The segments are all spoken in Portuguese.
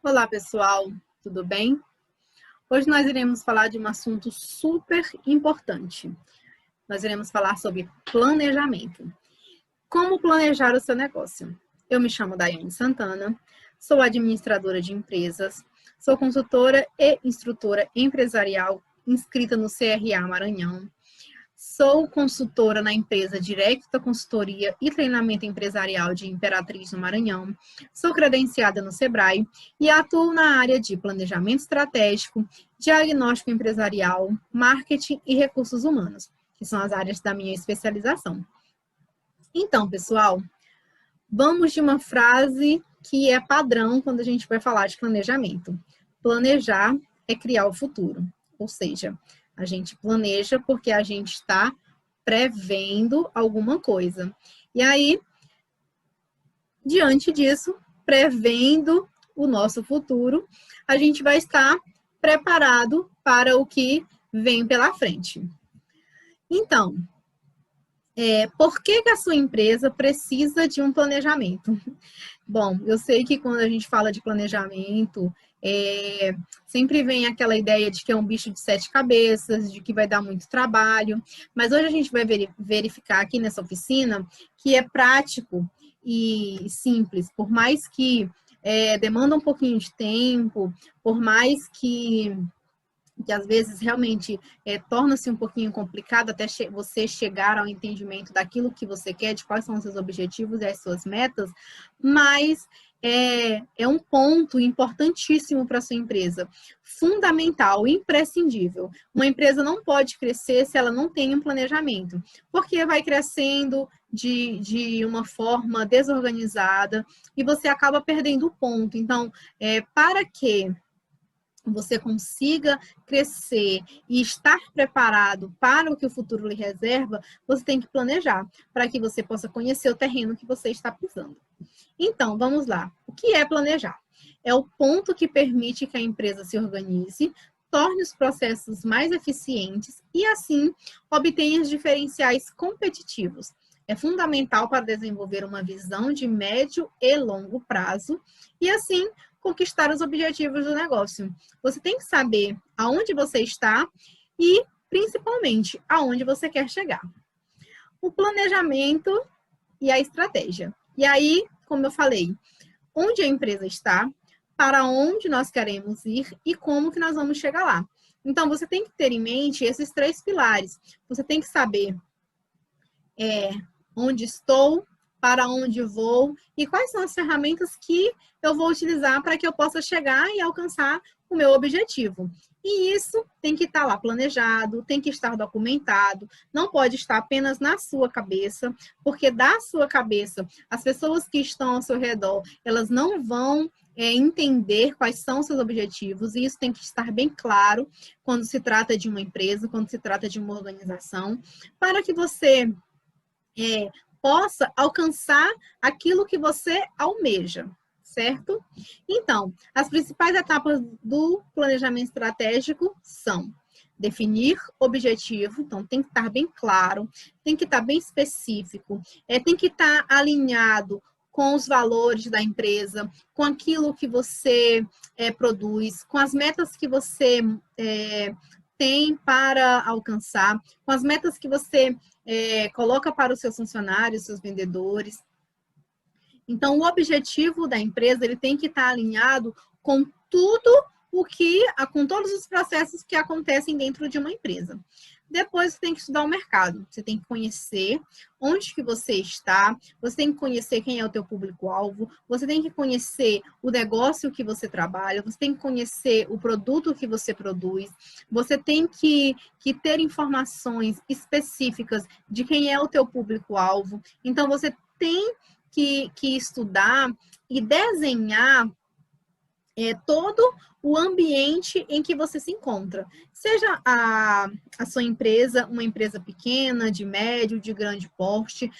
Olá, pessoal, tudo bem? Hoje nós iremos falar de um assunto super importante. Nós iremos falar sobre planejamento. Como planejar o seu negócio? Eu me chamo Daiane Santana, sou administradora de empresas, sou consultora e instrutora empresarial inscrita no CRA Maranhão. Sou consultora na empresa Directa Consultoria e Treinamento Empresarial de Imperatriz no Maranhão. Sou credenciada no Sebrae e atuo na área de planejamento estratégico, diagnóstico empresarial, marketing e recursos humanos, que são as áreas da minha especialização. Então, pessoal, vamos de uma frase que é padrão quando a gente vai falar de planejamento. Planejar é criar o futuro, ou seja, a gente planeja porque a gente está prevendo alguma coisa. E aí, diante disso, prevendo o nosso futuro, a gente vai estar preparado para o que vem pela frente. Então, por que a sua empresa precisa de um planejamento? Bom, eu sei que quando a gente fala de planejamento, sempre vem aquela ideia de que é um bicho de 7 cabeças, de que vai dar muito trabalho, mas hoje a gente vai verificar aqui nessa oficina que é prático e simples, por mais que demanda um pouquinho de tempo, por mais que às vezes realmente torna-se um pouquinho complicado até você chegar ao entendimento daquilo que você quer, de quais são os seus objetivos e as suas metas, mas é um ponto importantíssimo para a sua empresa, fundamental, imprescindível. Uma empresa não pode crescer se ela não tem um planejamento, porque vai crescendo de uma forma desorganizada e você acaba perdendo o ponto. Então, para que você consiga crescer e estar preparado para o que o futuro lhe reserva, você tem que planejar, para que você possa conhecer o terreno que você está pisando. Então, vamos lá. O que é planejar? É o ponto que permite que a empresa se organize, torne os processos mais eficientes e, assim, obtenha os diferenciais competitivos. É fundamental para desenvolver uma visão de médio e longo prazo e, assim, conquistar os objetivos do negócio. Você tem que saber aonde você está e, principalmente, aonde você quer chegar. O planejamento e a estratégia. E aí, como eu falei, onde a empresa está, para onde nós queremos ir e como que nós vamos chegar lá. Então, você tem que ter em mente esses 3 pilares. Você tem que saber onde estou, para onde vou e quais são as ferramentas que eu vou utilizar para que eu possa chegar e alcançar o meu objetivo. E isso tem que estar lá planejado, tem que estar documentado, não pode estar apenas na sua cabeça, porque da sua cabeça, as pessoas que estão ao seu redor, elas não vão entender quais são os seus objetivos, e isso tem que estar bem claro quando se trata de uma empresa, quando se trata de uma organização, para que você possa alcançar aquilo que você almeja, certo? Então, as principais etapas do planejamento estratégico são definir objetivo, então tem que estar bem claro, tem que estar bem específico, tem que estar alinhado com os valores da empresa, com aquilo que você produz, com as metas que você tem para alcançar, com as metas que você coloca para os seus funcionários, seus vendedores. Então, o objetivo da empresa ele tem que estar alinhado com tudo com todos os processos que acontecem dentro de uma empresa. Depois, você tem que estudar o mercado. Você tem que conhecer onde que você está, você tem que conhecer quem é o teu público-alvo, você tem que conhecer o negócio que você trabalha, você tem que conhecer o produto que você produz, você tem que ter informações específicas de quem é o teu público-alvo. Então, você tem que estudar e desenhar todo o ambiente em que você se encontra. Seja a sua empresa uma empresa pequena, de médio, de grande porte,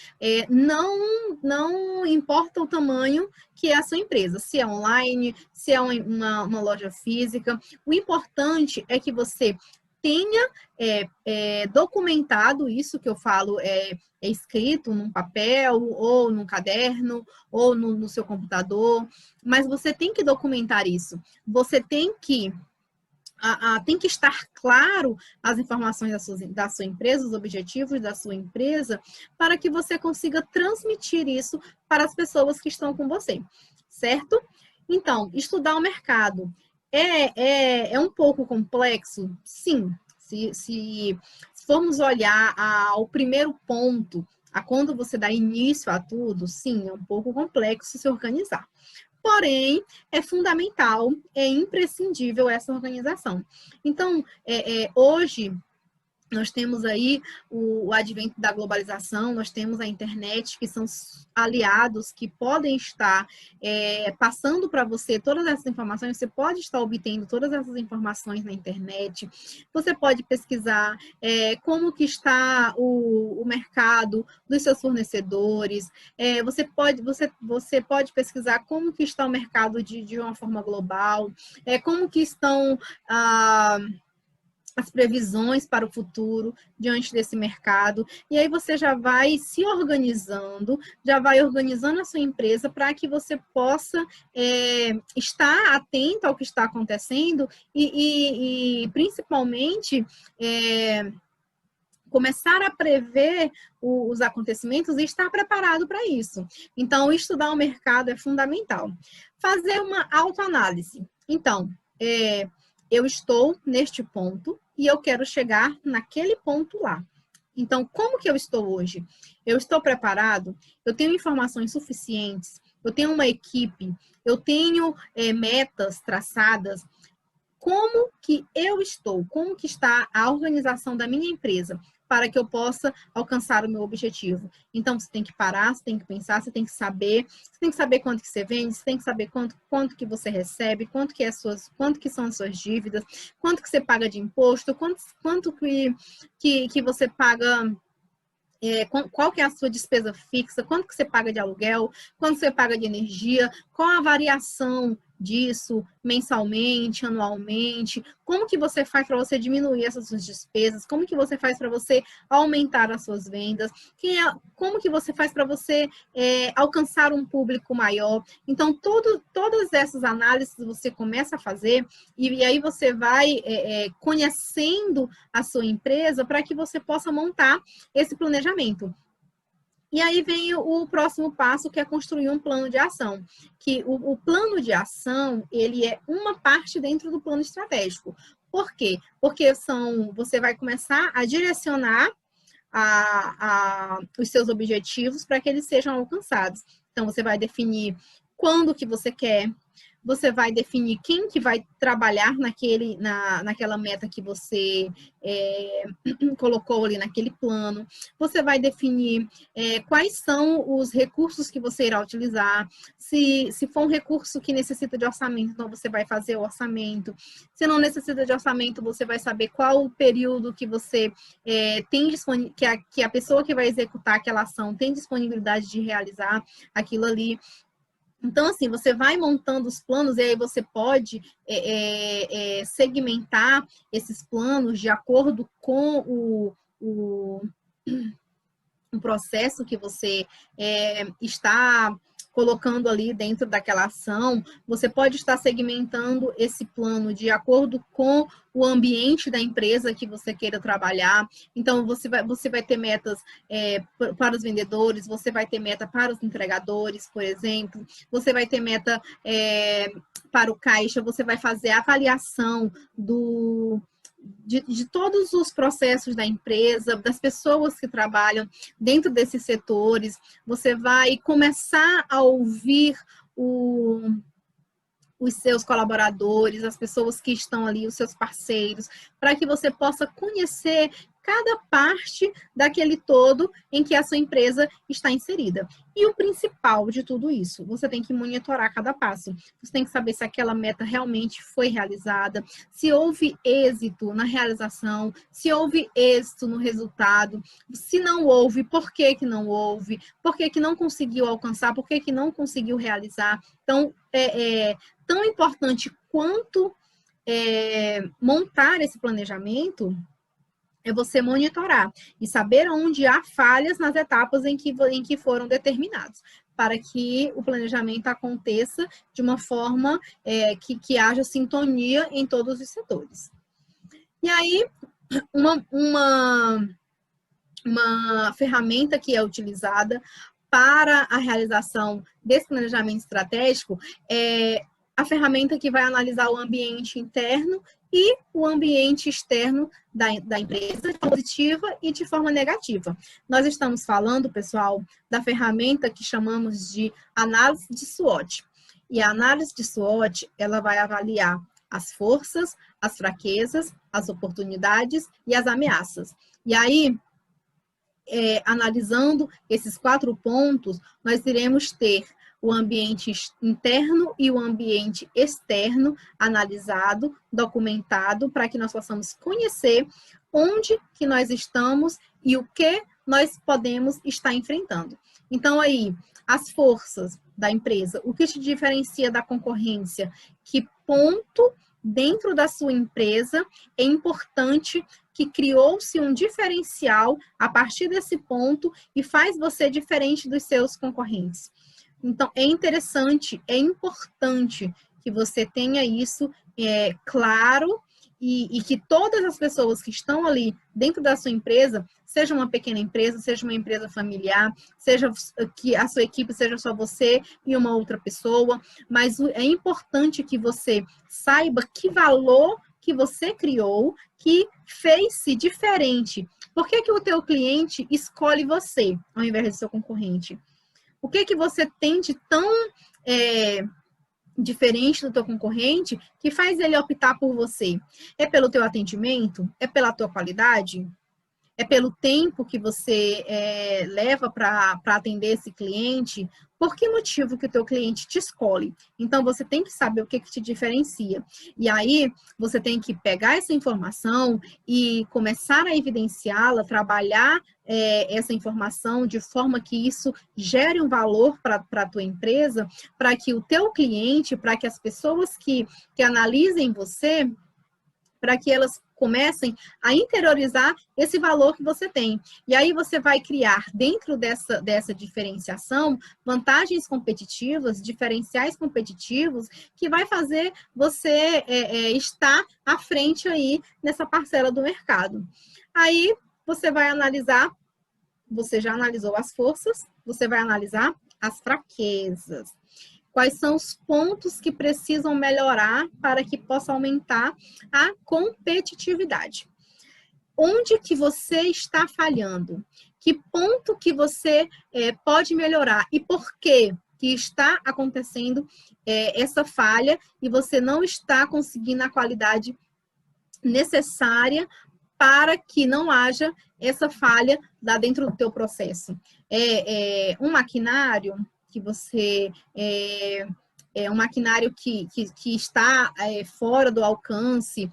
não importa o tamanho que é a sua empresa, se é online, se é uma loja física, o importante é que você tenha documentado isso que eu falo, escrito num papel, ou num caderno, ou no seu computador, mas você tem que documentar isso. Você tem que estar claro as informações da sua empresa, os objetivos da sua empresa, para que você consiga transmitir isso para as pessoas que estão com você, certo? Então, estudar o mercado é um pouco complexo? Sim. Se formos olhar ao primeiro ponto, a quando você dá início a tudo, sim, é um pouco complexo se organizar. Porém, é fundamental, é imprescindível essa organização. Então, hoje, nós temos aí o advento da globalização, nós temos a internet, que são aliados que podem estar passando para você todas essas informações. Você pode estar obtendo todas essas informações na internet. Você pode pesquisar como que está o mercado dos seus fornecedores. Você pode pesquisar como que está o mercado de uma forma global, como que estão as previsões para o futuro diante desse mercado, e aí você já vai se organizando, já vai organizando a sua empresa para que você possa estar atento ao que está acontecendo e principalmente, começar a prever os acontecimentos e estar preparado para isso. Então, estudar o mercado é fundamental. Fazer uma autoanálise. Então, eu estou neste ponto e eu quero chegar naquele ponto lá. Então, como que eu estou hoje? Eu estou preparado? Eu tenho informações suficientes? Eu tenho uma equipe? Eu tenho metas traçadas? Como que eu estou? Como que está a organização da minha empresa para que eu possa alcançar o meu objetivo? Então, você tem que parar, você tem que pensar, você tem que saber quanto que você vende, você tem que saber quanto que você recebe, quanto que são as suas dívidas, quanto que você paga de imposto, quanto que você paga, qual que é a sua despesa fixa, quanto que você paga de aluguel, quanto você paga de energia, qual a variação disso mensalmente, anualmente, como que você faz para você diminuir essas suas despesas, como que você faz para você aumentar as suas vendas, como que você faz para você alcançar um público maior. Então, todas essas análises você começa a fazer e aí você vai conhecendo a sua empresa para que você possa montar esse planejamento. E aí vem o próximo passo, que é construir um plano de ação. Que o plano de ação, ele é uma parte dentro do plano estratégico. Por quê? Porque você vai começar a direcionar os seus objetivos para que eles sejam alcançados. Então, você vai definir quando que você quer, você vai definir quem que vai trabalhar naquela meta que você colocou ali naquele plano, você vai definir quais são os recursos que você irá utilizar, se for um recurso que necessita de orçamento, então você vai fazer o orçamento, se não necessita de orçamento, você vai saber qual o período que você tem que a pessoa que vai executar aquela ação tem disponibilidade de realizar aquilo ali. Então, assim, você vai montando os planos e aí você pode segmentar esses planos de acordo com o processo que você está colocando ali dentro daquela ação. Você pode estar segmentando esse plano de acordo com o ambiente da empresa que você queira trabalhar. Então, você vai ter metas para os vendedores, você vai ter meta para os entregadores, por exemplo, você vai ter meta para o caixa, você vai fazer a avaliação de todos os processos da empresa, das pessoas que trabalham dentro desses setores. Você vai começar a ouvir os seus colaboradores, as pessoas que estão ali, os seus parceiros, para que você possa conhecer cada parte daquele todo em que a sua empresa está inserida. E o principal de tudo isso, você tem que monitorar cada passo. Você tem que saber se aquela meta realmente foi realizada, se houve êxito na realização, se houve êxito no resultado, se não houve, por que que não houve, por que que não conseguiu alcançar, por que que não conseguiu realizar. Então, tão importante quanto montar esse planejamento é você monitorar e saber onde há falhas nas etapas em que foram determinados, para que o planejamento aconteça de uma forma que haja sintonia em todos os setores. E aí, uma ferramenta que é utilizada para a realização desse planejamento estratégico é a ferramenta que vai analisar o ambiente interno e o ambiente externo da empresa, de forma positiva e de forma negativa. Nós estamos falando, pessoal, da ferramenta que chamamos de análise de SWOT. E a análise de SWOT, ela vai avaliar as forças, as fraquezas, as oportunidades e as ameaças. E aí, analisando esses 4 pontos, nós iremos ter o ambiente interno e o ambiente externo analisado, documentado, para que nós possamos conhecer onde que nós estamos e o que nós podemos estar enfrentando. Então, aí, as forças da empresa, o que te diferencia da concorrência, que ponto dentro da sua empresa é importante que criou-se um diferencial a partir desse ponto e faz você diferente dos seus concorrentes. Então, é interessante, é importante que você tenha isso claro e que todas as pessoas que estão ali dentro da sua empresa, seja uma pequena empresa, seja uma empresa familiar, seja que a sua equipe seja só você e uma outra pessoa, mas é importante que você saiba que valor que você criou, que fez-se diferente. Por que o teu cliente escolhe você, ao invés do seu concorrente? O que você tem de tão diferente do teu concorrente que faz ele optar por você? É pelo teu atendimento? É pela tua qualidade? É pelo tempo que você leva para atender esse cliente? Por que motivo que o teu cliente te escolhe? Então, você tem que saber o que te diferencia. E aí, você tem que pegar essa informação e começar a evidenciá-la, trabalhar essa informação de forma que isso gere um valor para a tua empresa, para que o teu cliente, para que as pessoas que analisem você, para que elas comecem a interiorizar esse valor que você tem. E aí você vai criar, dentro dessa diferenciação, vantagens competitivas, diferenciais competitivos, que vai fazer você estar à frente aí nessa parcela do mercado. Aí você vai analisar, você já analisou as forças, você vai analisar as fraquezas. Quais são os pontos que precisam melhorar para que possa aumentar a competitividade? Onde que você está falhando? Que ponto que você pode melhorar? E por que está acontecendo essa falha e você não está conseguindo a qualidade necessária para que não haja essa falha lá dentro do teu processo? Um maquinário que você um maquinário que está fora do alcance,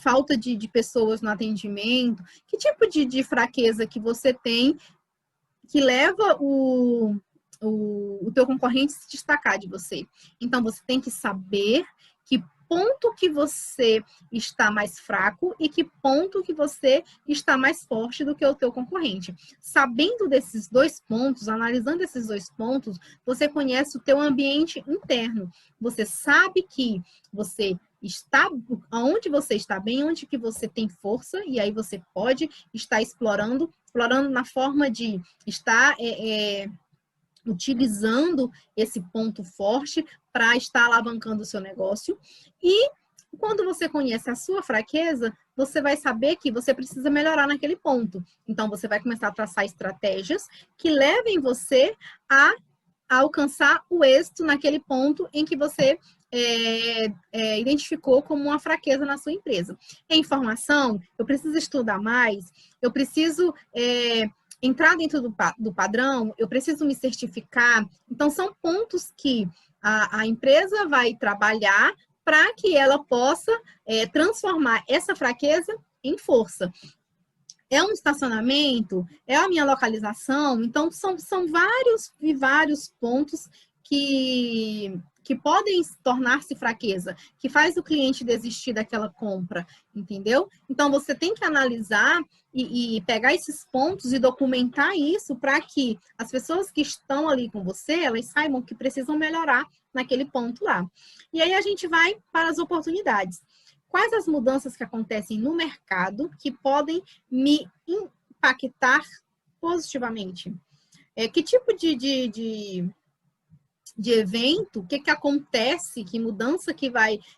falta de pessoas no atendimento, que tipo de fraqueza que você tem que leva o teu concorrente a se destacar de você? Então, você tem que saber que ponto que você está mais fraco e que ponto que você está mais forte do que o teu concorrente. Sabendo desses 2 pontos, analisando esses 2 pontos, você conhece o teu ambiente interno. Você sabe que você está, onde você está bem, onde que você tem força, e aí você pode estar explorando na forma de estar utilizando esse ponto forte para estar alavancando o seu negócio. E quando você conhece a sua fraqueza, você vai saber que você precisa melhorar naquele ponto. Então, você vai começar a traçar estratégias que levem você a alcançar o êxito naquele ponto em que você identificou como uma fraqueza na sua empresa. Em informação, eu preciso estudar mais, eu preciso entrar dentro do padrão, eu preciso me certificar. Então, são pontos que a empresa vai trabalhar para que ela possa transformar essa fraqueza em força. É um estacionamento? É a minha localização? Então, são vários e vários pontos que que podem tornar-se fraqueza, que faz o cliente desistir daquela compra, entendeu? Então, você tem que analisar e pegar esses pontos e documentar isso para que as pessoas que estão ali com você, elas saibam que precisam melhorar naquele ponto lá. E aí a gente vai para as oportunidades. Quais as mudanças que acontecem no mercado que podem me impactar positivamente? Que tipo de evento, o que acontece, que mudança que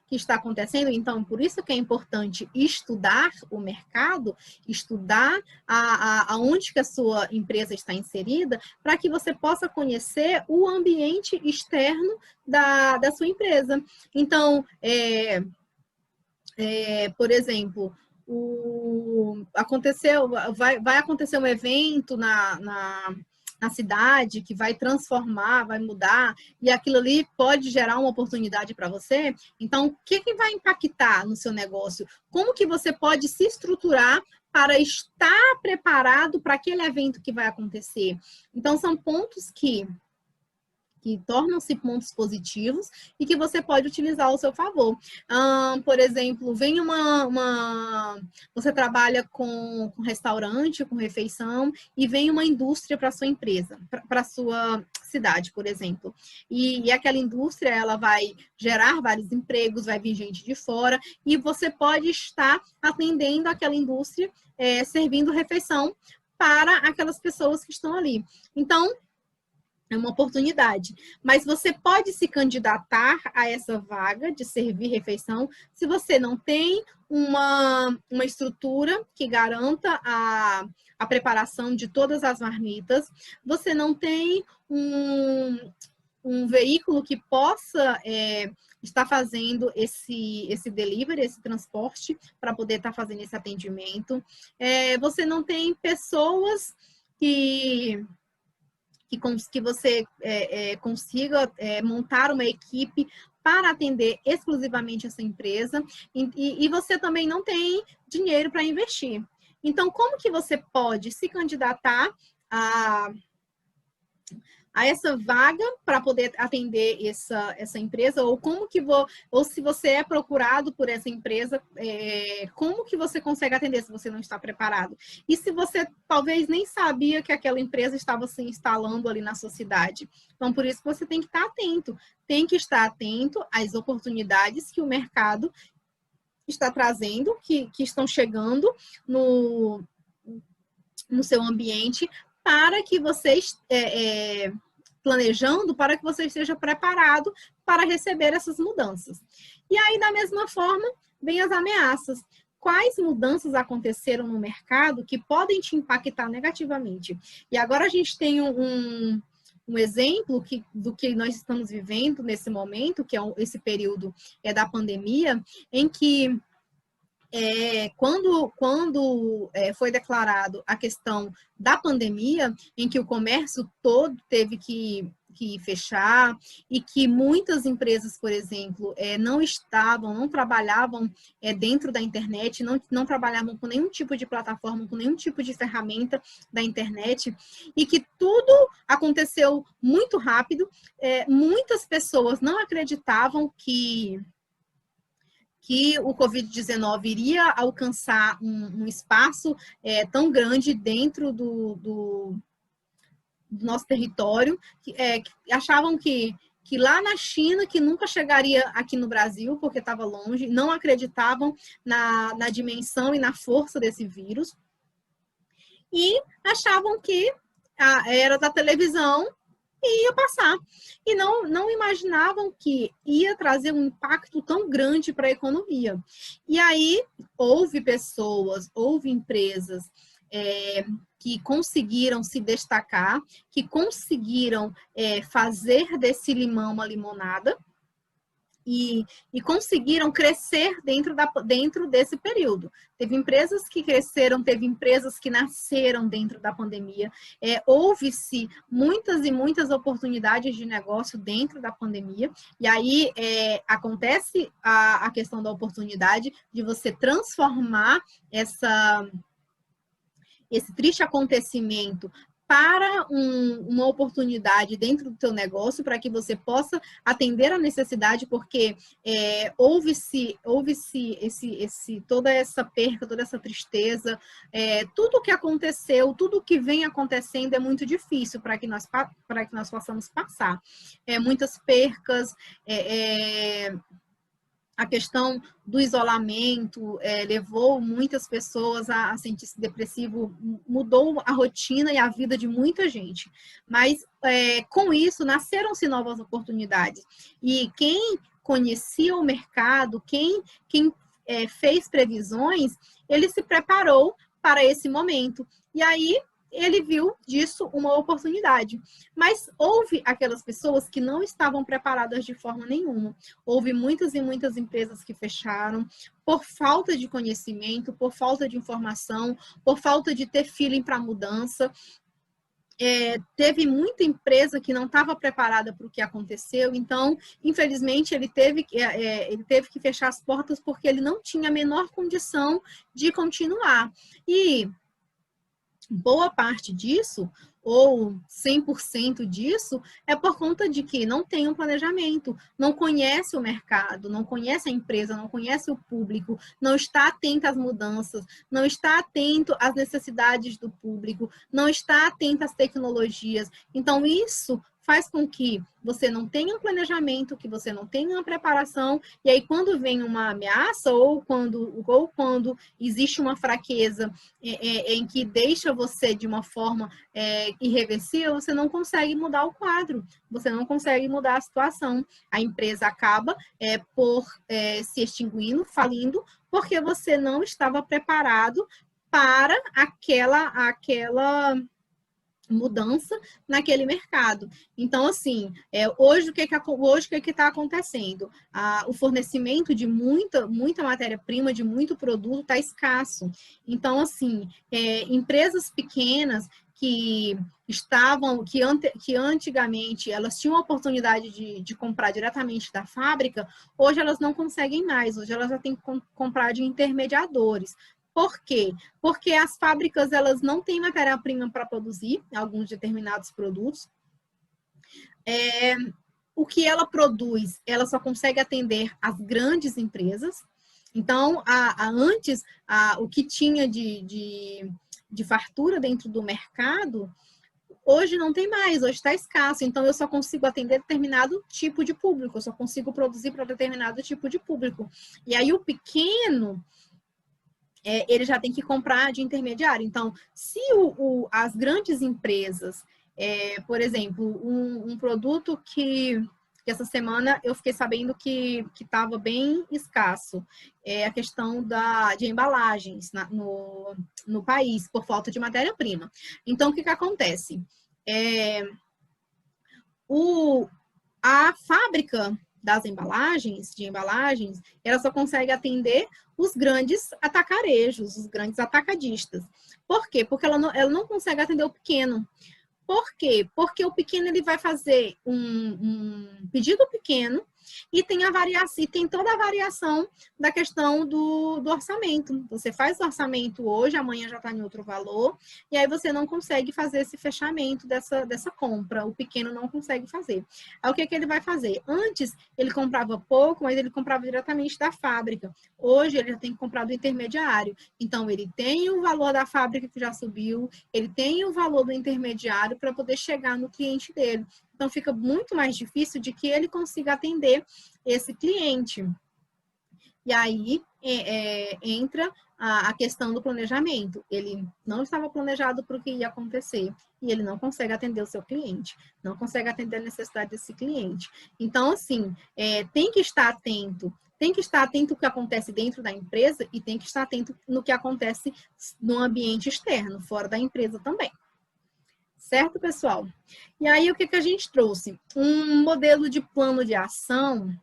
está acontecendo. Então, por isso que é importante estudar o mercado, estudar aonde que a sua empresa está inserida, para que você possa conhecer o ambiente externo da sua empresa. Então, por exemplo, vai acontecer um evento na cidade que vai transformar, vai mudar, e aquilo ali pode gerar uma oportunidade para você. Então, o que vai impactar no seu negócio? Como que você pode se estruturar para estar preparado para aquele evento que vai acontecer? Então, são pontos que tornam-se pontos positivos e que você pode utilizar ao seu favor. Por exemplo, vem você trabalha com restaurante, com refeição, e vem uma indústria para a sua empresa, para a sua cidade, por exemplo. E aquela indústria, ela vai gerar vários empregos, vai vir gente de fora, e você pode estar atendendo aquela indústria, servindo refeição para aquelas pessoas que estão ali. Então, é uma oportunidade. Mas você pode se candidatar a essa vaga de servir refeição se você não tem uma estrutura que garanta a preparação de todas as marmitas, você não tem um veículo que possa estar fazendo esse delivery, esse transporte, para poder estar fazendo esse atendimento. Você não tem pessoas que você consiga montar uma equipe para atender exclusivamente essa empresa, e você também não tem dinheiro para investir. Então, como que você pode se candidatar a essa vaga para poder atender essa empresa, ou ou se você é procurado por essa empresa, como que você consegue atender se você não está preparado? E se você talvez nem sabia que aquela empresa estava se instalando ali na sua cidade? Então, por isso que você tem que estar atento. Tem que estar atento às oportunidades que o mercado está trazendo, que estão chegando no seu ambiente, para que você planejando, para que você esteja preparado para receber essas mudanças. E aí, da mesma forma, vem as ameaças. Quais mudanças aconteceram no mercado que podem te impactar negativamente? E agora a gente tem um exemplo do que nós estamos vivendo nesse momento, que é esse período da pandemia, em que quando foi declarado a questão da pandemia, em que o comércio todo teve que fechar, e que muitas empresas, por exemplo, não trabalhavam dentro da internet, não trabalhavam com nenhum tipo de plataforma, com nenhum tipo de ferramenta da internet, e que tudo aconteceu muito rápido, muitas pessoas não acreditavam que o Covid-19 iria alcançar um espaço tão grande dentro do nosso território, que achavam que lá na China, que nunca chegaria aqui no Brasil, porque estava longe, não acreditavam na dimensão e na força desse vírus, e achavam que era da televisão e ia passar. E não imaginavam que ia trazer um impacto tão grande para a economia. E aí, houve empresas que conseguiram se destacar, que conseguiram fazer desse limão uma limonada, e conseguiram crescer dentro desse período. Teve empresas que cresceram, teve empresas que nasceram dentro da pandemia. Houve-se muitas e muitas oportunidades de negócio dentro da pandemia. E aí acontece a questão da oportunidade de você transformar esse triste acontecimento prepara uma oportunidade dentro do teu negócio para que você possa atender a necessidade, porque houve-se toda essa perca, toda essa tristeza, tudo o que aconteceu, tudo o que vem acontecendo é muito difícil para que nós possamos passar. Muitas percas, a questão do isolamento levou muitas pessoas a sentir-se depressivo, mudou a rotina e a vida de muita gente. Mas, com isso, nasceram-se novas oportunidades. E quem conhecia o mercado, quem fez previsões, ele se preparou para esse momento. E aí, ele viu disso uma oportunidade. Mas houve aquelas pessoas que não estavam preparadas de forma nenhuma. Houve muitas e muitas empresas que fecharam por falta de conhecimento, por falta de informação, por falta de ter feeling para a mudança. Teve muita empresa que não estava preparada para o que aconteceu, então, infelizmente, ele teve que fechar as portas porque ele não tinha a menor condição de continuar. E boa parte disso, ou 100% disso, é por conta de que não tem um planejamento, não conhece o mercado, não conhece a empresa, não conhece o público, não está atento às mudanças, não está atento às necessidades do público, não está atento às tecnologias. Então, isso faz com que você não tenha um planejamento, que você não tenha uma preparação, e aí quando vem uma ameaça ou quando existe uma fraqueza em que deixa você de uma forma irreversível, você não consegue mudar o quadro, você não consegue mudar a situação. A empresa acaba por se extinguindo, falindo, porque você não estava preparado para aquela mudança naquele mercado. Então, assim, hoje o que está acontecendo? O fornecimento de muita matéria-prima, de muito produto está escasso. Então, assim, empresas pequenas que antigamente elas tinham a oportunidade de comprar diretamente da fábrica, hoje elas não conseguem mais, hoje elas já têm que comprar de intermediadores. Por quê? Porque as fábricas elas não têm matéria-prima para produzir alguns determinados produtos. O que ela produz, ela só consegue atender as grandes empresas. Então, antes, o que tinha de fartura dentro do mercado, hoje não tem mais, hoje está escasso. Então, eu só consigo atender determinado tipo de público, eu só consigo produzir para determinado tipo de público. E aí, o pequeno ele já tem que comprar de intermediário. Então, se as grandes empresas, por exemplo, um produto que essa semana eu fiquei sabendo que estava bem escasso, a questão de embalagens no país, por falta de matéria-prima. Então, o que acontece? A fábrica de embalagens, ela só consegue atender os grandes atacarejos, os grandes atacadistas. Por quê? Porque ela não consegue atender o pequeno. Por quê? Porque o pequeno ele vai fazer um pedido pequeno e tem toda a variação da questão do orçamento. Você faz o orçamento hoje, amanhã já está em outro valor, e aí você não consegue fazer esse fechamento dessa compra. O pequeno não consegue fazer. Aí o que ele vai fazer? Antes, ele comprava pouco, mas ele comprava diretamente da fábrica. Hoje, ele já tem que comprar do intermediário. Então, ele tem o valor da fábrica que já subiu, ele tem o valor do intermediário para poder chegar no cliente dele. Então, fica muito mais difícil de que ele consiga atender esse cliente. E aí entra a questão do planejamento. Ele não estava planejado para o que ia acontecer e ele não consegue atender o seu cliente, não consegue atender a necessidade desse cliente. Então, assim, tem que estar atento. Tem que estar atento ao que acontece dentro da empresa e tem que estar atento no que acontece no ambiente externo, fora da empresa também. Certo, pessoal? E aí, o que a gente trouxe? Um modelo de plano de ação,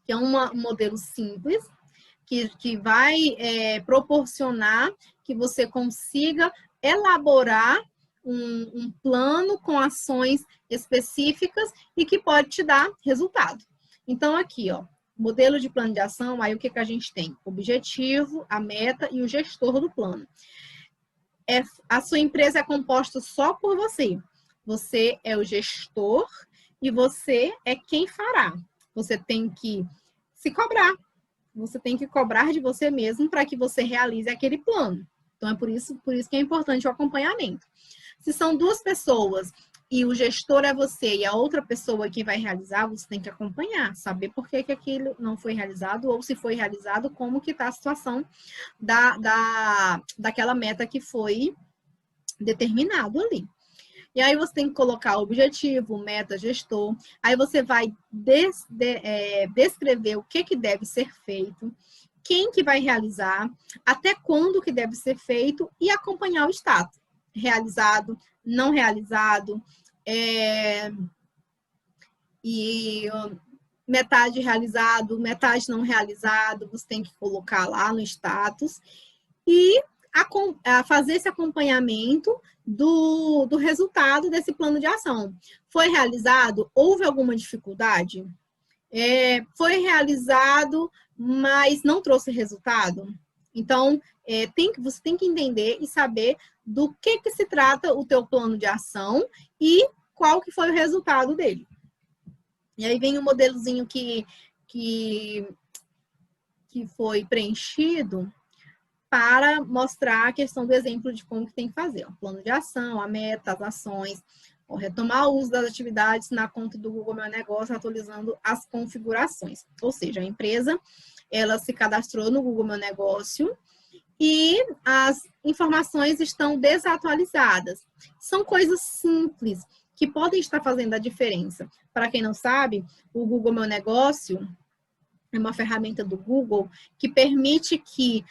que é um modelo simples, que vai proporcionar que você consiga elaborar um plano com ações específicas e que pode te dar resultado. Então, aqui, ó, modelo de plano de ação, aí o que a gente tem? Objetivo, a meta e o gestor do plano. a sua empresa é composta só por você. Você é o gestor e você é quem fará. Você tem que se cobrar. Você tem que cobrar de você mesmo para que você realize aquele plano. Então, é por isso que é importante o acompanhamento. Se são duas pessoas e o gestor é você e a outra pessoa que vai realizar, você tem que acompanhar, saber por que aquilo não foi realizado ou se foi realizado, como que está a situação daquela meta que foi determinado ali. E aí você tem que colocar o objetivo, meta, gestor. Aí você vai descrever o que deve ser feito, quem que vai realizar, até quando que deve ser feito e acompanhar o status. Realizado, não realizado, e metade realizado, metade não realizado, você tem que colocar lá no status. E fazer esse acompanhamento do resultado desse plano de ação. Foi realizado? Houve alguma dificuldade? Foi realizado, mas não trouxe resultado? Então, você tem que entender e saber do que se trata o teu plano de ação e qual que foi o resultado dele. E aí vem o modelozinho que foi preenchido para mostrar a questão do exemplo de como que tem que fazer. O plano de ação, a meta, as ações, retomar o uso das atividades na conta do Google Meu Negócio, atualizando as configurações. Ou seja, a empresa, ela se cadastrou no Google Meu Negócio e as informações estão desatualizadas. São coisas simples que podem estar fazendo a diferença. Para quem não sabe, o Google Meu Negócio é uma ferramenta do Google que permite que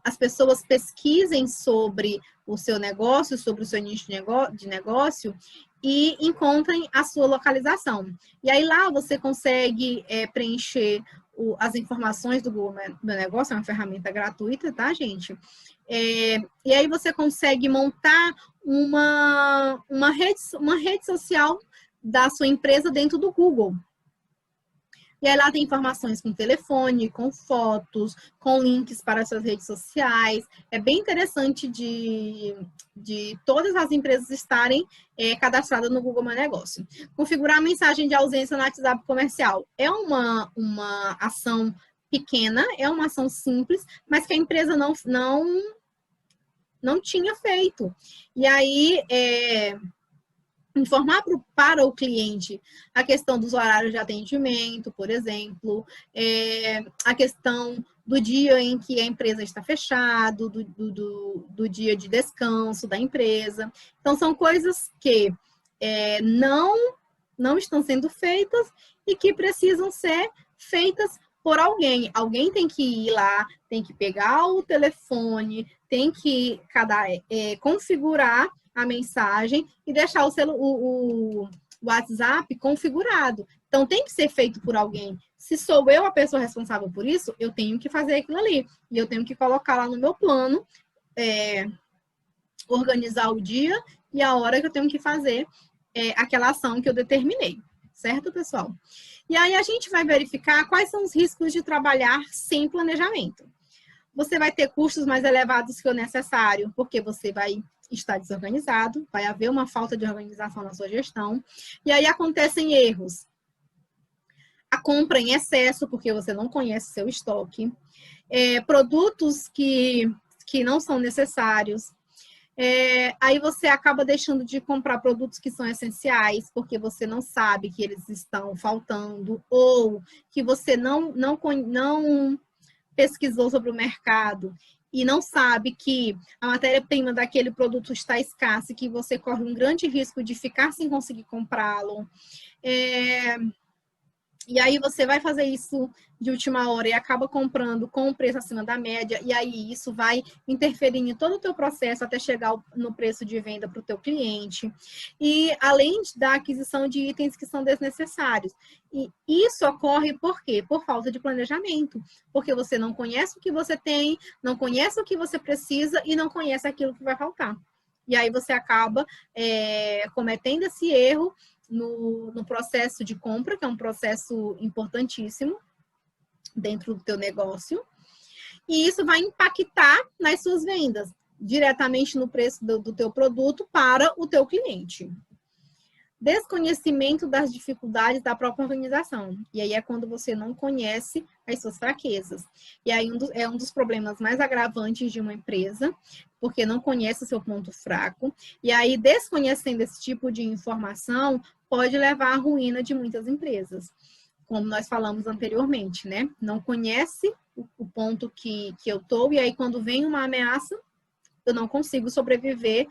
as pessoas pesquisem sobre o seu negócio, sobre o seu nicho de negócio e encontrem a sua localização. E aí lá você consegue preencher as informações do Google Meu Negócio, é uma ferramenta gratuita, tá, gente? E aí você consegue montar uma rede social da sua empresa dentro do Google. E aí lá tem informações com telefone, com fotos, com links para suas redes sociais. É bem interessante de todas as empresas estarem cadastradas no Google Meu Negócio. Configurar a mensagem de ausência no WhatsApp comercial. É uma ação pequena, é uma ação simples, mas que a empresa não tinha feito. E aí, informar para o cliente a questão dos horários de atendimento, por exemplo, a questão do dia em que a empresa está fechada, do dia de descanso da empresa. Então, são coisas que não estão sendo feitas e que precisam ser feitas por alguém. Alguém tem que ir lá, tem que pegar o telefone, tem que configurar a mensagem e deixar o WhatsApp configurado. Então, tem que ser feito por alguém. Se sou eu a pessoa responsável por isso, eu tenho que fazer aquilo ali. E eu tenho que colocar lá no meu plano, organizar o dia e a hora que eu tenho que fazer aquela ação que eu determinei. Certo, pessoal? E aí, a gente vai verificar quais são os riscos de trabalhar sem planejamento. Você vai ter custos mais elevados que o necessário, porque você vai estar desorganizado, vai haver uma falta de organização na sua gestão, e aí acontecem erros. A compra em excesso, porque você não conhece seu estoque, produtos que não são necessários, aí você acaba deixando de comprar produtos que são essenciais, porque você não sabe que eles estão faltando, ou que você não pesquisou sobre o mercado e não sabe que a matéria-prima daquele produto está escassa e que você corre um grande risco de ficar sem conseguir comprá-lo. E aí você vai fazer isso de última hora e acaba comprando com o preço acima da média, e aí isso vai interferir em todo o teu processo até chegar no preço de venda para o teu cliente. E além da aquisição de itens que são desnecessários. E isso ocorre por quê? Por falta de planejamento. Porque você não conhece o que você tem, não conhece o que você precisa e não conhece aquilo que vai faltar. E aí você acaba cometendo esse erro no processo de compra, que é um processo importantíssimo dentro do teu negócio, e isso vai impactar nas suas vendas. diretamente no preço do teu produto para o teu cliente. Desconhecimento das dificuldades da própria organização. E aí é quando você não conhece as suas fraquezas. E aí é um dos problemas mais agravantes de uma empresa, porque não conhece o seu ponto fraco. E aí, desconhecendo esse tipo de informação, pode levar à ruína de muitas empresas. Como nós falamos anteriormente, né? Não conhece o ponto que eu estou, e aí quando vem uma ameaça, eu não consigo sobreviver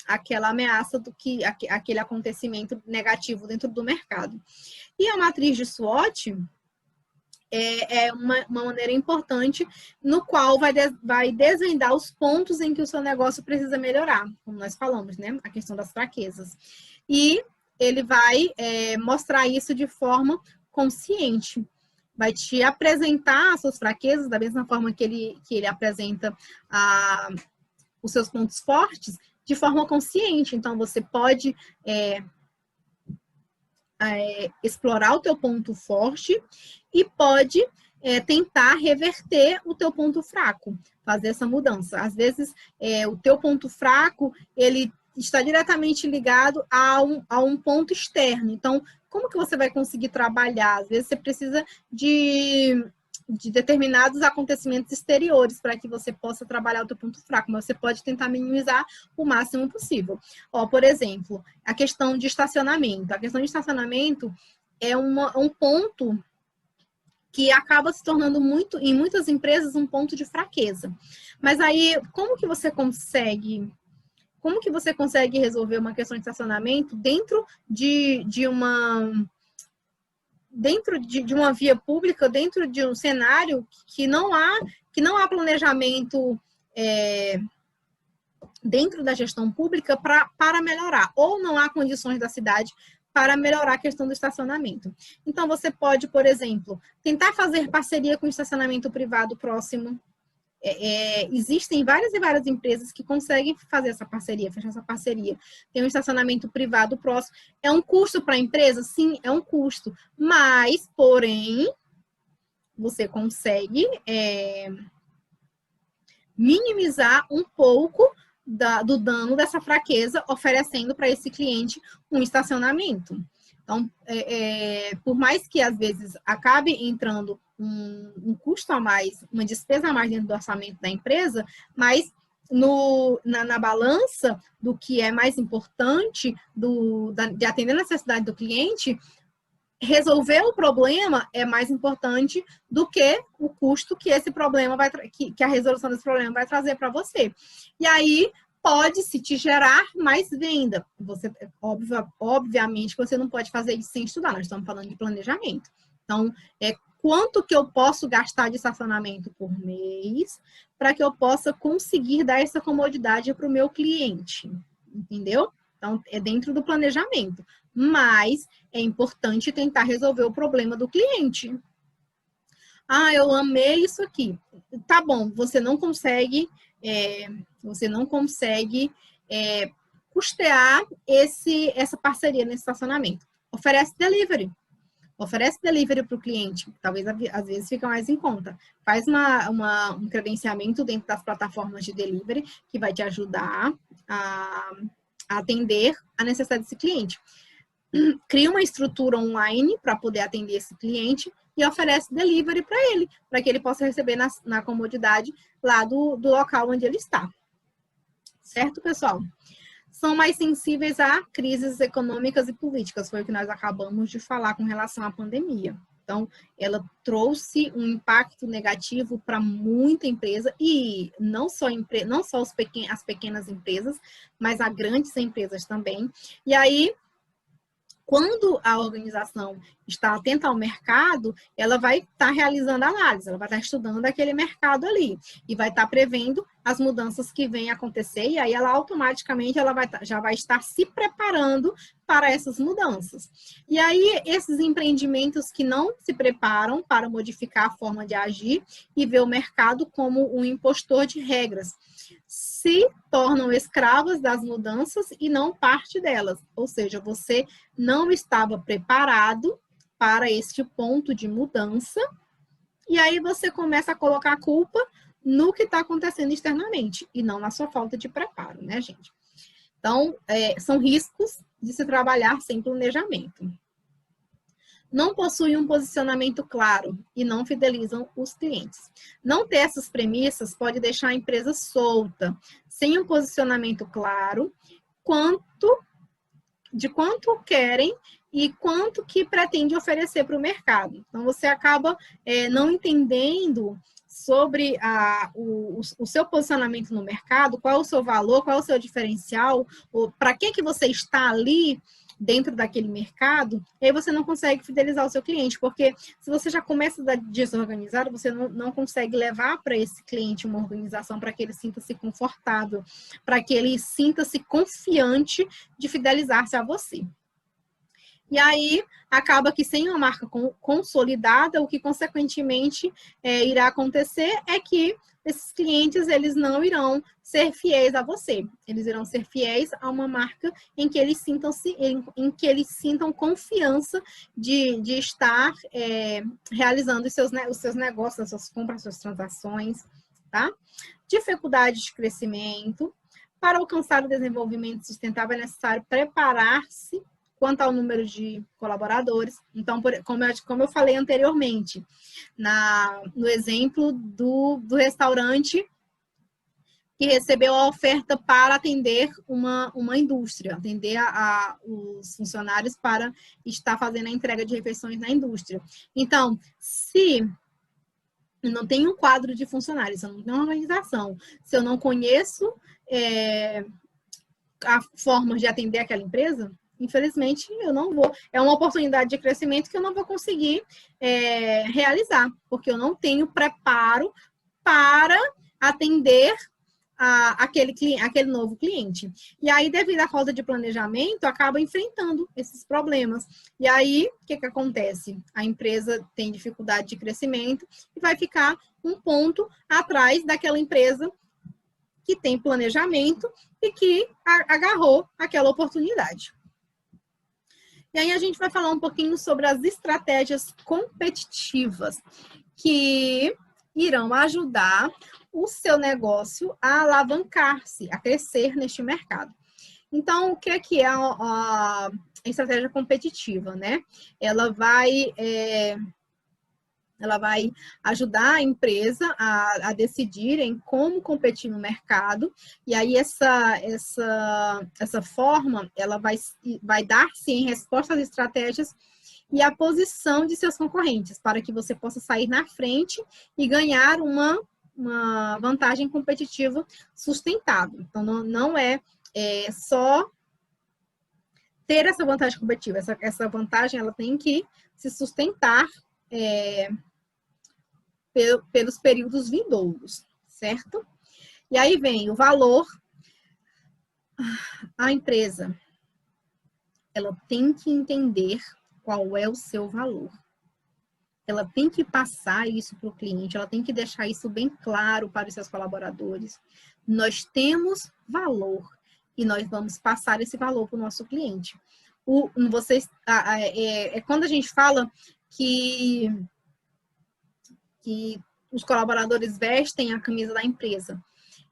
àquela ameaça aquele acontecimento negativo dentro do mercado. E a matriz de SWOT é uma maneira importante no qual vai desvendar os pontos em que o seu negócio precisa melhorar, como nós falamos, né? A questão das fraquezas. E ele vai mostrar isso de forma consciente. Vai te apresentar as suas fraquezas da mesma forma que ele apresenta os seus pontos fortes de forma consciente. Então, você pode explorar o teu ponto forte e pode tentar reverter o teu ponto fraco, fazer essa mudança. Às vezes, o teu ponto fraco, ele está diretamente ligado a um ponto externo. Então, como que você vai conseguir trabalhar? Às vezes, você precisa de determinados acontecimentos exteriores para que você possa trabalhar o teu ponto fraco, mas você pode tentar minimizar o máximo possível. Por exemplo, a questão de estacionamento. A questão de estacionamento é um ponto que acaba se tornando em muitas empresas, um ponto de fraqueza. Mas aí, como que você consegue resolver uma questão de estacionamento dentro de uma via pública, dentro de um cenário que não há planejamento dentro da gestão pública para melhorar, ou não há condições da cidade para melhorar a questão do estacionamento. Então, você pode, por exemplo, tentar fazer parceria com o estacionamento privado próximo. Existem várias e várias empresas que conseguem fazer essa parceria, fechar essa parceria. Tem um estacionamento privado próximo. É um custo para a empresa? Sim, é um custo. Mas, porém, você consegue minimizar um pouco do dano dessa fraqueza, oferecendo para esse cliente um estacionamento. Então, por mais que às vezes acabe entrando um custo a mais, uma despesa a mais dentro do orçamento da empresa, mas na balança do que é mais importante de atender a necessidade do cliente, resolver o problema é mais importante do que o custo que esse problema que a resolução desse problema vai trazer para você. E aí pode-se te gerar mais venda. Você, obviamente, você não pode fazer isso sem estudar, nós estamos falando de planejamento. Então, quanto que eu posso gastar de estacionamento por mês para que eu possa conseguir dar essa comodidade para o meu cliente, entendeu? Então, é dentro do planejamento. Mas é importante tentar resolver o problema do cliente. Eu amei isso aqui. Tá bom, você não consegue custear essa parceria nesse estacionamento. Oferece delivery para o cliente, talvez às vezes fica mais em conta. Faz um credenciamento dentro das plataformas de delivery que vai te ajudar a atender a necessidade desse cliente. Cria uma estrutura online para poder atender esse cliente e oferece delivery para ele, para que ele possa receber na comodidade lá do local onde ele está. Certo, pessoal? São mais sensíveis a crises econômicas e políticas, foi o que nós acabamos de falar com relação à pandemia. Então, ela trouxe um impacto negativo para muita empresa, e não só as pequenas empresas, mas a grandes empresas também. E aí, quando a organização está atenta ao mercado, ela vai estar realizando análise, ela vai estar estudando aquele mercado ali e vai estar prevendo as mudanças que vêm acontecer, e aí ela automaticamente já vai estar se preparando para essas mudanças. E aí, esses empreendimentos que não se preparam para modificar a forma de agir e ver o mercado como um impostor de regras, se tornam escravas das mudanças e não parte delas. Ou seja, você não estava preparado para este ponto de mudança, e aí você começa a colocar a culpa no que está acontecendo externamente e não na sua falta de preparo, né, gente? Então, são riscos de se trabalhar sem planejamento. Não possuem um posicionamento claro e não fidelizam os clientes. Não ter essas premissas pode deixar a empresa solta, sem um posicionamento claro, de quanto querem e quanto que pretende oferecer para o mercado. Então, você acaba não entendendo sobre o seu posicionamento no mercado, qual é o seu valor, qual é o seu diferencial, para que você está ali dentro daquele mercado, e aí você não consegue fidelizar o seu cliente, porque se você já começa desorganizado, você não consegue levar para esse cliente uma organização para que ele sinta-se confortável, para que ele sinta-se confiante de fidelizar-se a você. E aí, acaba que sem uma marca consolidada, o que consequentemente irá acontecer é que esses clientes, eles não irão ser fiéis a você. Eles irão ser fiéis a uma marca em que eles sintam confiança de estar realizando os seus negócios, as suas compras, as suas transações, tá? Dificuldade de crescimento. Para alcançar o desenvolvimento sustentável, é necessário preparar-se quanto ao número de colaboradores. Então, como eu falei anteriormente, no exemplo do restaurante que recebeu a oferta para atender uma indústria, atender os funcionários para estar fazendo a entrega de refeições na indústria. Então, se eu não tenho um quadro de funcionários, se eu não tenho uma organização, se eu não conheço a forma de atender aquela empresa, infelizmente, eu não vou. É uma oportunidade de crescimento que eu não vou conseguir realizar, porque eu não tenho preparo para atender aquele novo cliente. E aí, devido à falta de planejamento, acaba enfrentando esses problemas. E aí, o que acontece? A empresa tem dificuldade de crescimento e vai ficar um ponto atrás daquela empresa que tem planejamento e que agarrou aquela oportunidade. E aí a gente vai falar um pouquinho sobre as estratégias competitivas que irão ajudar o seu negócio a alavancar-se, a crescer neste mercado. Então, o que é a estratégia competitiva, né? Ela vai ajudar a empresa a decidirem como competir no mercado, e aí essa forma, ela vai dar-se em resposta às estratégias e à posição de seus concorrentes, para que você possa sair na frente e ganhar uma vantagem competitiva sustentável. Então, não é só ter essa vantagem competitiva, essa vantagem ela tem que se sustentar pelos períodos vindouros, certo? E aí vem o valor. A empresa, ela tem que entender qual é o seu valor. Ela tem que passar isso para o cliente, ela tem que deixar isso bem claro para os seus colaboradores. Nós temos valor e nós vamos passar esse valor para o nosso cliente. Quando a gente fala que os colaboradores vestem a camisa da empresa,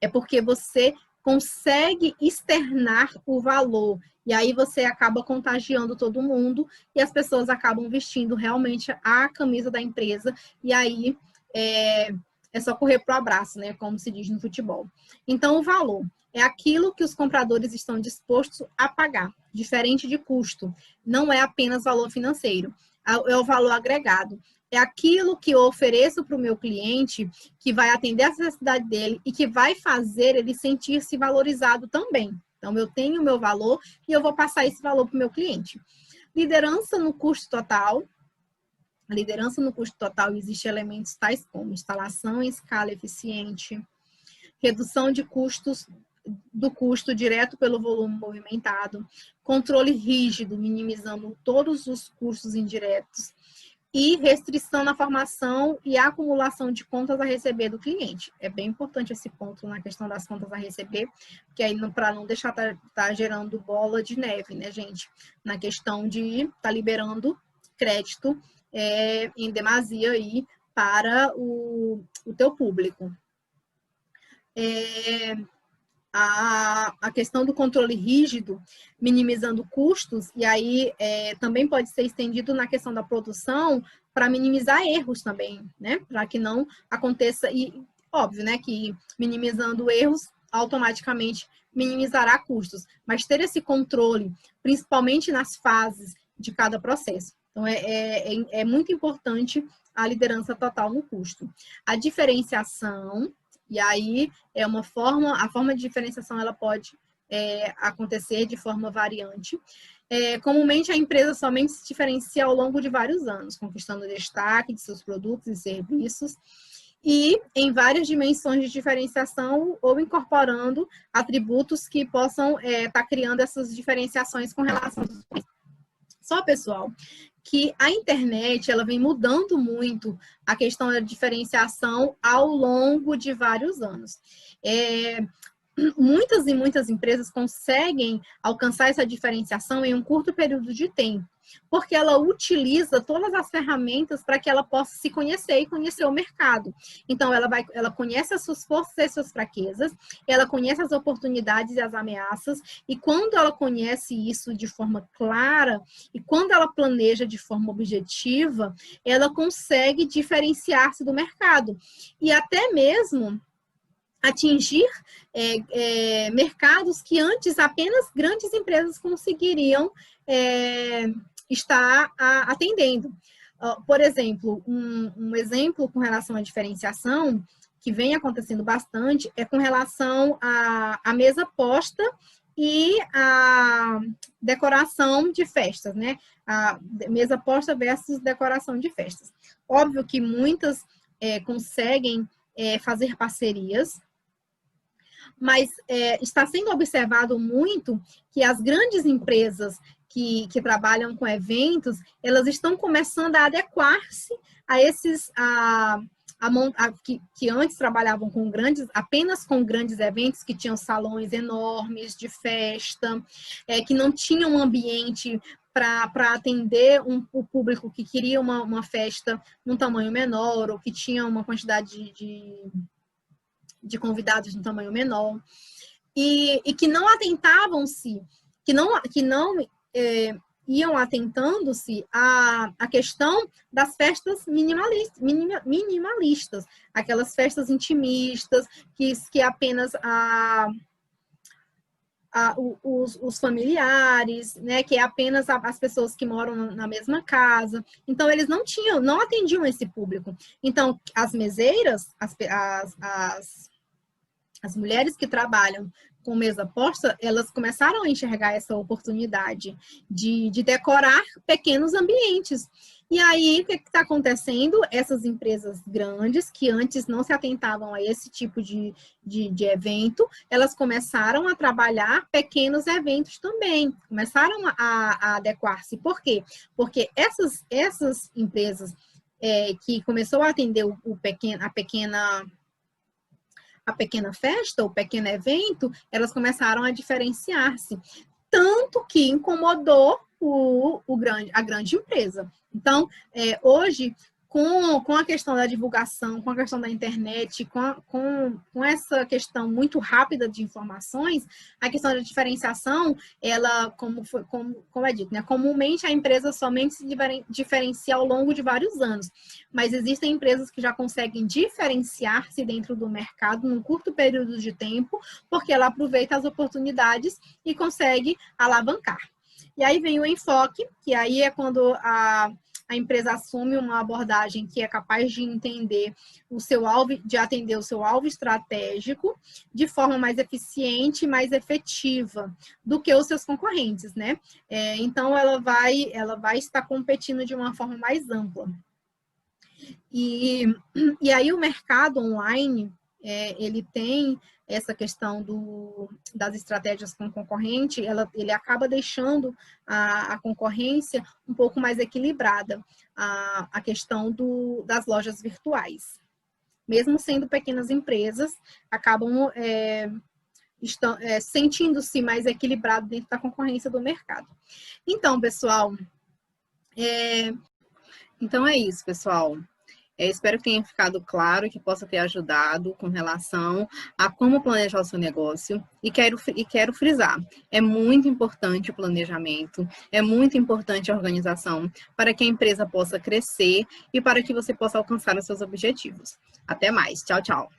é porque você consegue externar o valor, e aí você acaba contagiando todo mundo, e as pessoas acabam vestindo realmente a camisa da empresa, e aí é só correr pro abraço, né, como se diz no futebol. Então, o valor é aquilo que os compradores estão dispostos a pagar, diferente de custo, não é apenas valor financeiro, é o valor agregado. É aquilo que eu ofereço para o meu cliente, que vai atender a necessidade dele e que vai fazer ele sentir-se valorizado também. Então, eu tenho o meu valor e eu vou passar esse valor para o meu cliente. Liderança no custo total. A liderança no custo total existe elementos tais como instalação em escala eficiente, redução de custos do custo direto pelo volume movimentado, controle rígido, minimizando todos os custos indiretos, e restrição na formação e acumulação de contas a receber do cliente. É bem importante esse ponto na questão das contas a receber, porque aí para não deixar tá gerando bola de neve, né, gente? Na questão de estar liberando crédito em demasia aí para o teu público. a questão do controle rígido, minimizando custos, e aí também pode ser estendido na questão da produção para minimizar erros também, né? Para que não aconteça, e óbvio, né, que minimizando erros, automaticamente minimizará custos, mas ter esse controle, principalmente nas fases de cada processo. Então, é muito importante a liderança total no custo. A diferenciação, e aí a forma de diferenciação ela pode acontecer de forma variante. Comumente a empresa somente se diferencia ao longo de vários anos, conquistando destaque de seus produtos e serviços, e em várias dimensões de diferenciação ou incorporando atributos que possam estar criando essas diferenciações com relação aos... Só, pessoal, que a internet ela vem mudando muito a questão da diferenciação ao longo de vários anos. Muitas e muitas empresas conseguem alcançar essa diferenciação em um curto período de tempo, porque ela utiliza todas as ferramentas para que ela possa se conhecer e conhecer o mercado. Então, ela conhece as suas forças e as suas fraquezas, ela conhece as oportunidades e as ameaças, e quando ela conhece isso de forma clara, e quando ela planeja de forma objetiva, ela consegue diferenciar-se do mercado. E até mesmo atingir mercados que antes apenas grandes empresas conseguiriam estar atendendo. Por exemplo, um exemplo com relação à diferenciação, que vem acontecendo bastante, é com relação à mesa posta e a decoração de festas, né? A mesa posta versus decoração de festas. Óbvio que muitas conseguem fazer parcerias, mas está sendo observado muito que as grandes empresas que trabalham com eventos, elas estão começando a adequar-se a esses... que antes trabalhavam com apenas com grandes eventos, que tinham salões enormes de festa, que não tinham um ambiente para atender o público que queria uma festa num tamanho menor, ou que tinha uma quantidade de convidados de um tamanho menor, e que não atentavam-se, que não iam atentando-se à questão das festas minimalistas, aquelas festas intimistas, que apenas os familiares, né, que é apenas as pessoas que moram na mesma casa. Então, eles não atendiam esse público. Então, as meseiras, as mulheres que trabalham com mesa posta, elas começaram a enxergar essa oportunidade de decorar pequenos ambientes. E aí, o que está acontecendo? Essas empresas grandes, que antes não se atentavam a esse tipo de evento, elas começaram a trabalhar pequenos eventos também, começaram a adequar-se. Por quê? Porque essas empresas que começou a atender a pequena festa, o pequeno evento, elas começaram a diferenciar-se. Tanto que incomodou a grande empresa. Então, hoje, com a questão da divulgação, com a questão da internet, com essa questão muito rápida de informações, a questão da diferenciação, ela, como é dito, né? Comumente a empresa somente se diferencia ao longo de vários anos, mas existem empresas que já conseguem diferenciar-se dentro do mercado num curto período de tempo, porque ela aproveita as oportunidades e consegue alavancar. E aí vem o enfoque, que aí é quando a empresa assume uma abordagem que é capaz de entender o seu alvo, de atender o seu alvo estratégico de forma mais eficiente e mais efetiva do que os seus concorrentes, né? Então, ela vai estar competindo de uma forma mais ampla. E aí o mercado online, ele tem essa questão das estratégias com concorrente, ele acaba deixando a concorrência um pouco mais equilibrada, a questão das lojas virtuais. Mesmo sendo pequenas empresas, acabam sentindo-se mais equilibrado dentro da concorrência do mercado. Então, pessoal, então é isso, pessoal. Espero que tenha ficado claro, que possa ter ajudado com relação a como planejar o seu negócio. E quero frisar, é muito importante o planejamento, é muito importante a organização para que a empresa possa crescer e para que você possa alcançar os seus objetivos. Até mais. Tchau, tchau.